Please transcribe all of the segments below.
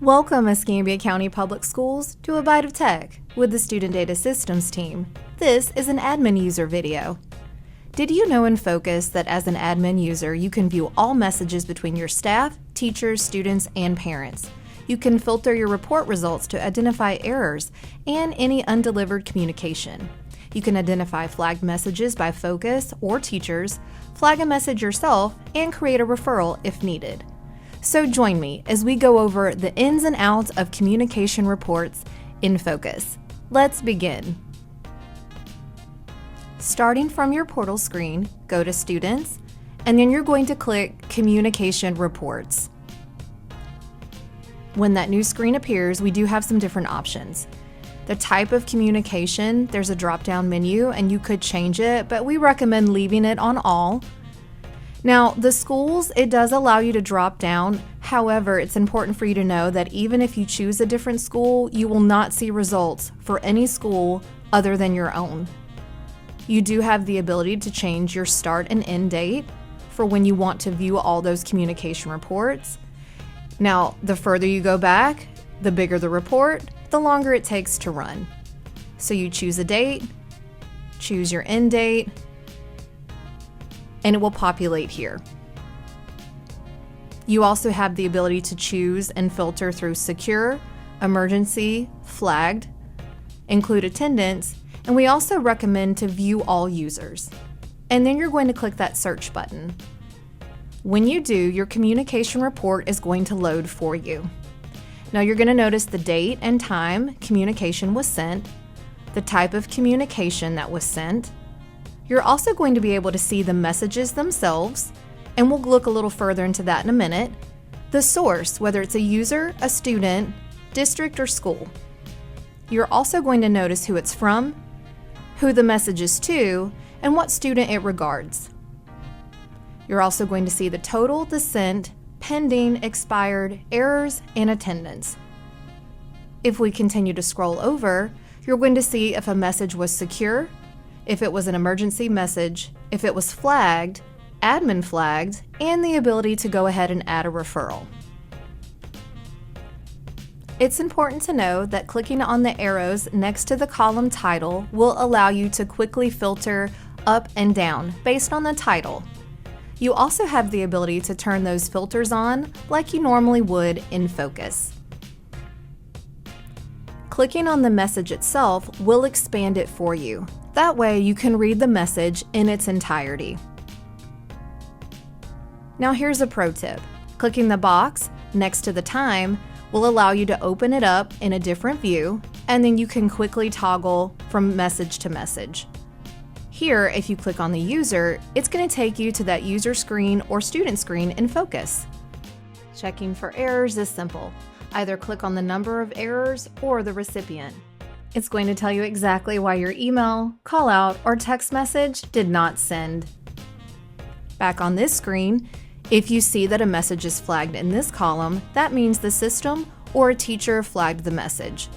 Welcome, Escambia County Public Schools, to a Byte of Tech with the Student Data Systems team. This is an admin user video. Did you know in Focus that as an admin user, you can view all messages between your staff, teachers, students, and parents? You can filter your report results to identify errors and any undelivered communication. You can identify flagged messages by Focus or teachers, flag a message yourself, and create a referral if needed. So join me as we go over the ins and outs of communication reports in Focus. Let's begin. Starting from your portal screen, go to Students, and then you're going to click Communication Reports. When that new screen appears, we do have some different options. The type of communication, there's a drop-down menu and you could change it, but we recommend leaving it on all. Now, the schools, it does allow you to drop down. However, it's important for you to know that even if you choose a different school, you will not see results for any school other than your own. You do have the ability to change your start and end date for when you want to view all those communication reports. Now, the further you go back, the bigger the report, the longer it takes to run. So you choose a date, choose your end date, and it will populate here. You also have the ability to choose and filter through secure, emergency, flagged, include attendance, and we also recommend to view all users. And then you're going to click that search button. When you do, your communication report is going to load for you. Now you're going to notice the date and time communication was sent, the type of communication that was sent. You're also going to be able to see the messages themselves, and we'll look a little further into that in a minute. The source, whether it's a user, a student, district, or school. You're also going to notice who it's from, who the message is to, and what student it regards. You're also going to see the total, the sent, pending, expired, errors, and attendance. If we continue to scroll over, you're going to see if a message was secure, if it was an emergency message, if it was flagged, admin flagged, and the ability to go ahead and add a referral. It's important to know that clicking on the arrows next to the column title will allow you to quickly filter up and down based on the title. You also have the ability to turn those filters on like you normally would in Focus. Clicking on the message itself will expand it for you. That way you can read the message in its entirety. Now here's a pro tip. Clicking the box next to the time will allow you to open it up in a different view, and then you can quickly toggle from message to message. Here, if you click on the user, it's going to take you to that user screen or student screen in Focus. Checking for errors is simple. Either click on the number of errors or the recipient. It's going to tell you exactly why your email, call out, or text message did not send. Back on this screen, if you see that a message is flagged in this column, that means the system or a teacher flagged the message.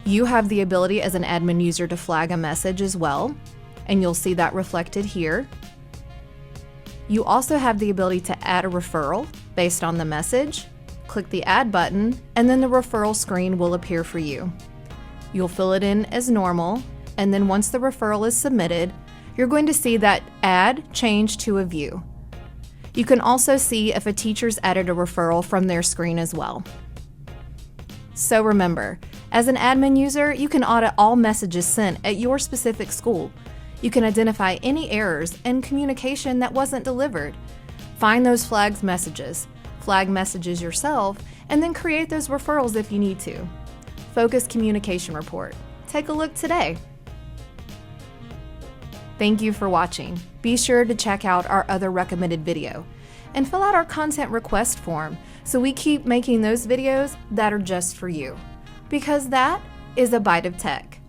You have the ability as an admin user to flag a message as well, and you'll see that reflected here. You also have the ability to add a referral based on the message. Click the Add button, and then the referral screen will appear for you. You'll fill it in as normal, and then once the referral is submitted, you're going to see that Add change to a view. You can also see if a teacher's added a referral from their screen as well. So remember, as an admin user, you can audit all messages sent at your specific school. You can identify any errors and communication that wasn't delivered. Find those flagged messages, flag messages yourself, and then create those referrals if you need to. Focus Communication Report. Take a look today. Thank you for watching. Be sure to check out our other recommended video and fill out our content request form so we keep making those videos that are just for you. Because that is a Byte of Tech.